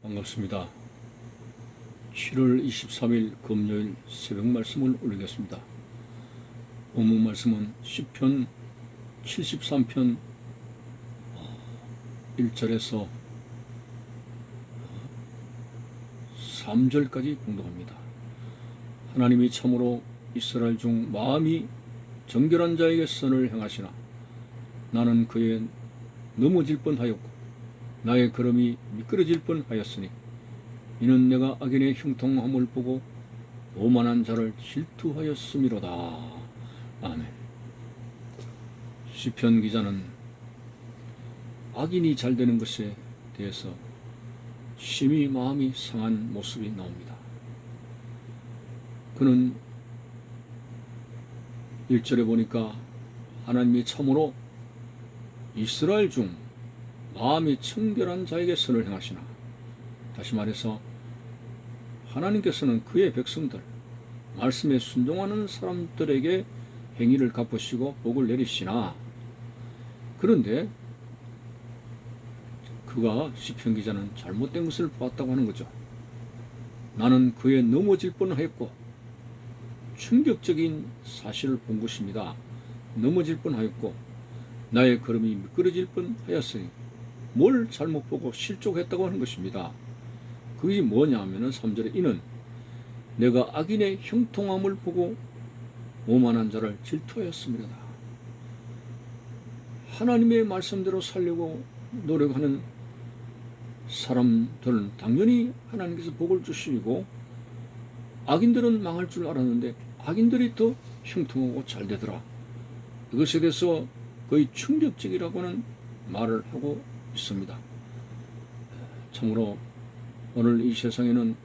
반갑습니다. 7월 23일 금요일 새벽 말씀을 올리겠습니다. 본문 말씀은 시편 73편 1절에서 3절까지 공독합니다. 하나님이 참으로 이스라엘 중 마음이 정결한 자에게 선을 행하시나 나는 그의 넘어질 뻔하였고 나의 걸음이 미끄러질 뻔하였으니 이는 내가 악인의 형통함을 보고 오만한 자를 질투하였음이로다. 아멘. 시편 기자는 악인이 잘되는 것에 대해서 심히 마음이 상한 모습이 나옵니다. 그는 1절에 보니까 하나님이 참으로 이스라엘 중 마음이 청결한 자에게 선을 행하시나, 다시 말해서 하나님께서는 그의 백성들, 말씀에 순종하는 사람들에게 행위를 갚으시고 복을 내리시나, 그런데 그가 시편 기자는 잘못된 것을 보았다고 하는 거죠. 나는 그의 넘어질 뻔하였고, 충격적인 사실을 본 것입니다. 넘어질 뻔하였고 나의 걸음이 미끄러질 뻔하였으니 뭘 잘못 보고 실족했다고 하는 것입니다. 그게 뭐냐 하면은 3절에 이는 내가 악인의 형통함을 보고 오만한 자를 질투하였습니다. 하나님의 말씀대로 살려고 노력하는 사람들은 당연히 하나님께서 복을 주시고, 악인들은 망할 줄 알았는데 악인들이 더 형통하고 잘 되더라. 이것에 대해서 거의 충격적이라고는 말을 하고 있습니다. 참으로 오늘 이 세상에는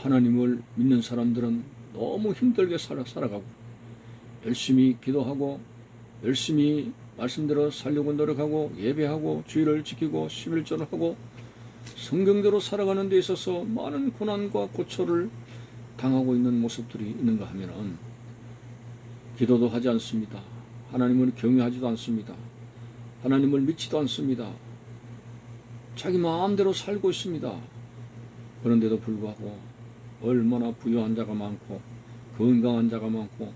하나님을 믿는 사람들은 너무 힘들게 살아가고 열심히 기도하고 열심히 말씀대로 살려고 노력하고 예배하고 주의를 지키고 11조를 하고 성경대로 살아가는 데 있어서 많은 고난과 고초를 당하고 있는 모습들이 있는가 하면은 기도도 하지 않습니다. 하나님을 경외하지도 않습니다. 하나님을 믿지도 않습니다. 자기 마음대로 살고 있습니다. 그런데도 불구하고 얼마나 부유한 자가 많고 건강한 자가 많고,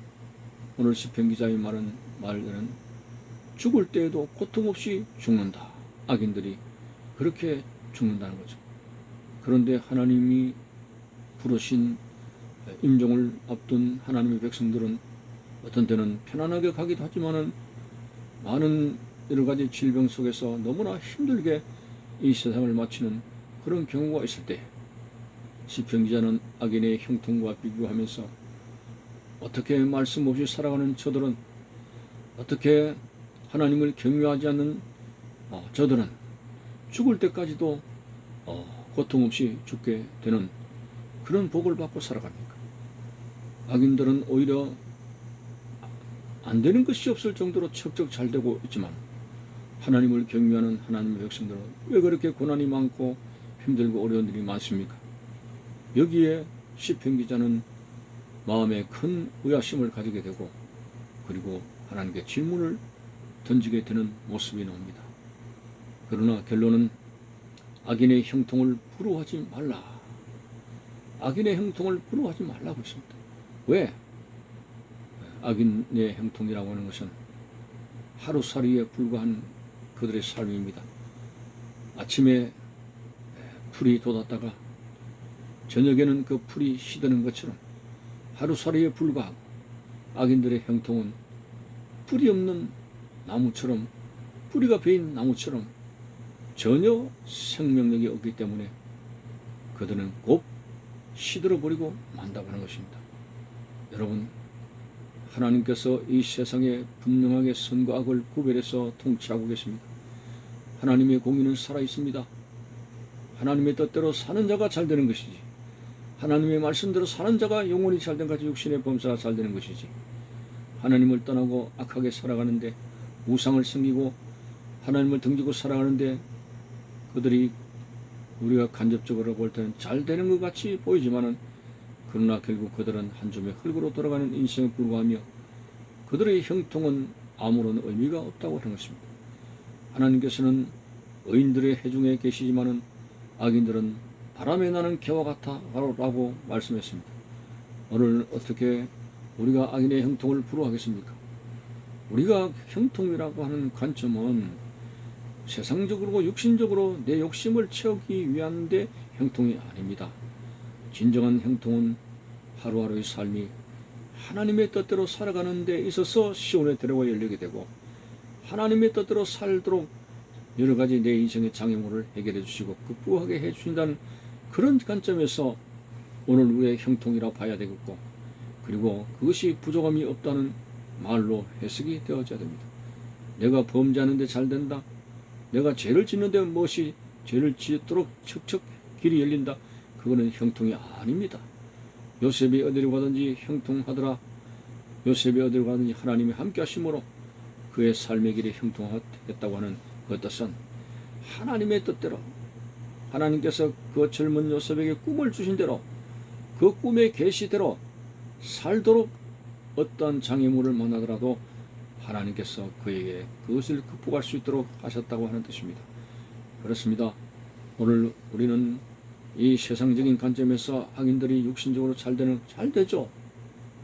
오늘 시편 기자의 말들은 죽을 때에도 고통 없이 죽는다. 악인들이 그렇게 죽는다는 거죠. 그런데 하나님이 부르신 임종을 앞둔 하나님의 백성들은 어떤 때는 편안하게 가기도 하지만은 많은 여러 가지 질병 속에서 너무나 힘들게 이 세상을 마치는 그런 경우가 있을 때 시편 기자는 악인의 형통과 비교하면서 어떻게 말씀 없이 살아가는 저들은, 어떻게 하나님을 경외하지 않는 저들은 죽을 때까지도 고통 없이 죽게 되는 그런 복을 받고 살아갑니까? 악인들은 오히려 안 되는 것이 없을 정도로 척척 잘 되고 있지만 하나님을 경외하는 하나님의 백성들은 왜 그렇게 고난이 많고 힘들고 어려운 일이 많습니까? 여기에 시편 기자는 마음에 큰 의아심을 가지게 되고, 그리고 하나님께 질문을 던지게 되는 모습이 나옵니다. 그러나 결론은 악인의 형통을 부러워하지 말라. 악인의 형통을 부러워하지 말라고 했습니다. 왜? 악인의 형통이라고 하는 것은 하루살이에 불과한 그들의 삶입니다. 아침에 풀이 돋았다가 저녁에는 그 풀이 시드는 것처럼 하루살이에 불과하고, 악인들의 형통은 뿌리 없는 나무처럼, 뿌리가 베인 나무처럼 전혀 생명력이 없기 때문에 그들은 곧 시들어버리고 만다고 하는 것입니다. 여러분, 하나님께서 이 세상에 분명하게 선과 악을 구별해서 통치하고 계십니다. 하나님의 공의는 살아있습니다. 하나님의 뜻대로 사는 자가 잘 되는 것이지, 하나님의 말씀대로 사는 자가 영원히 잘된 같이 육신의 범사가 잘 되는 것이지, 하나님을 떠나고 악하게 살아가는데, 우상을 섬기고 하나님을 등지고 살아가는데 그들이 우리가 간접적으로 볼 때는 잘 되는 것 같이 보이지만은, 그러나 결국 그들은 한 줌의 흙으로 돌아가는 인생에 불과하며 그들의 형통은 아무런 의미가 없다고 하는 것입니다. 하나님께서는 의인들의 해중에 계시지만은 악인들은 바람에 나는 개와 같아 라고 말씀했습니다. 오늘 어떻게 우리가 악인의 형통을 부러워하겠습니까? 우리가 형통이라고 하는 관점은 세상적으로 육신적으로 내 욕심을 채우기 위한데 형통이 아닙니다. 진정한 형통은 하루하루의 삶이 하나님의 뜻대로 살아가는 데 있어서 시온의 대로가 열리게 되고 하나님의 뜻대로 살도록 여러 가지 내 인생의 장애물을 해결해 주시고 극복하게 해 주신다는 그런 관점에서 오늘 우리의 형통이라 봐야 되겠고, 그리고 그것이 부족함이 없다는 말로 해석이 되어져야 됩니다. 내가 범죄하는데 잘 된다, 내가 죄를 짓는데 무엇이 죄를 짓도록 척척 길이 열린다, 그거는 형통이 아닙니다. 요셉이 어디로 가든지 형통하더라. 요셉이 어디로 가든지 하나님이 함께 하심으로 그의 삶의 길이 형통했다고 하는 그 뜻은 하나님의 뜻대로, 하나님께서 그 젊은 요셉에게 꿈을 주신 대로 그 꿈의 계시대로 살도록 어떠한 장애물을 만나더라도 하나님께서 그에게 그것을 극복할 수 있도록 하셨다고 하는 뜻입니다. 그렇습니다. 오늘 우리는 이 세상적인 관점에서 악인들이 육신적으로 잘 되죠.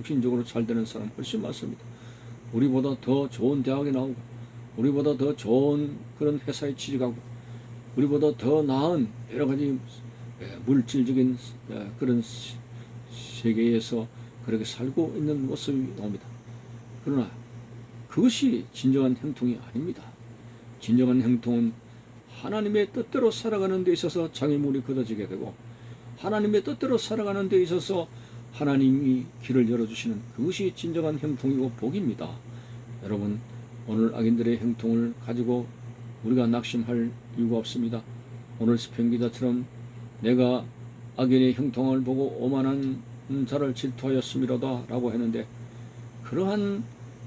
육신적으로 잘 되는 사람 훨씬 많습니다. 우리보다 더 좋은 대학에 나오고, 우리보다 더 좋은 그런 회사에 취직하고, 우리보다 더 나은 여러 가지 물질적인 그런 세계에서 그렇게 살고 있는 모습이 나옵니다. 그러나 그것이 진정한 형통이 아닙니다. 진정한 형통은 하나님의 뜻대로 살아가는 데 있어서 장애물이 걷어지게 되고, 하나님의 뜻대로 살아가는 데 있어서 하나님이 길을 열어주시는 그것이 진정한 형통이고 복입니다. 여러분, 오늘 악인들의 형통을 가지고 우리가 낙심할 이유가 없습니다. 오늘 시편 기자처럼 내가 악인의 형통을 보고 오만한 자를 질투하였음이로다 라고 했는데, 그러한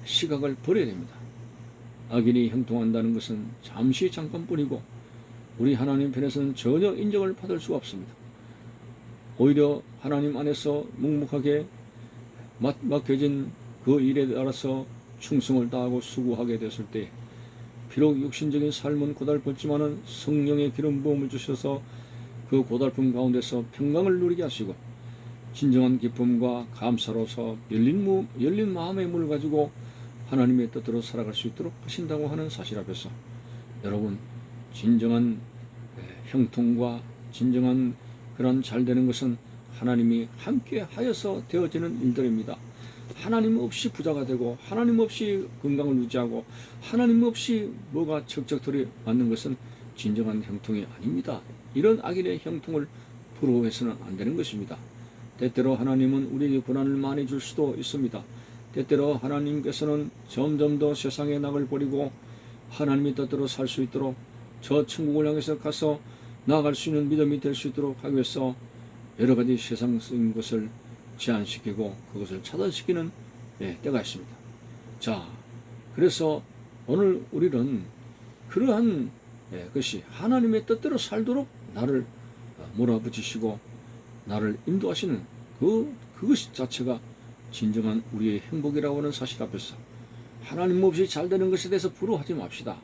시각을 버려야 됩니다. 악인이 형통한다는 것은 잠시 잠깐뿐이고 우리 하나님 편에서는 전혀 인정을 받을 수가 없습니다. 오히려 하나님 안에서 묵묵하게 맡겨진 그 일에 따라서 충성을 다하고 수고하게 됐을 때, 비록 육신적인 삶은 고달팠지만은 성령의 기름 부음을 주셔서 그 고달픔 가운데서 평강을 누리게 하시고 진정한 기쁨과 감사로서 열린 마음의 문을 가지고 하나님의 뜻대로 살아갈 수 있도록 하신다고 하는 사실 앞에서 여러분, 진정한 형통과 진정한 그런 잘 되는 것은 하나님이 함께 하여서 되어지는 일들입니다. 하나님 없이 부자가 되고 하나님 없이 건강을 유지하고 하나님 없이 뭐가 척척들이 맞는 것은 진정한 형통이 아닙니다. 이런 악인의 형통을 부러워해서는 안 되는 것입니다. 때때로 하나님은 우리에게 고난을 많이 줄 수도 있습니다. 때때로 하나님께서는 점점 더 세상의 낙을 버리고 하나님의 뜻대로 살 수 있도록 저 천국을 향해서 가서 나아갈 수 있는 믿음이 될 수 있도록 하기 위해서 여러 가지 세상적인 것을 제한시키고 그것을 차단시키는 때가 있습니다. 자, 그래서 오늘 우리는 그러한 것이 하나님의 뜻대로 살도록 나를 몰아붙이시고 나를 인도하시는 그것 자체가 진정한 우리의 행복이라고 하는 사실 앞에서 하나님 없이 잘 되는 것에 대해서 부러워하지 맙시다.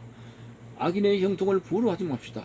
악인의 형통을 부러워하지 맙시다.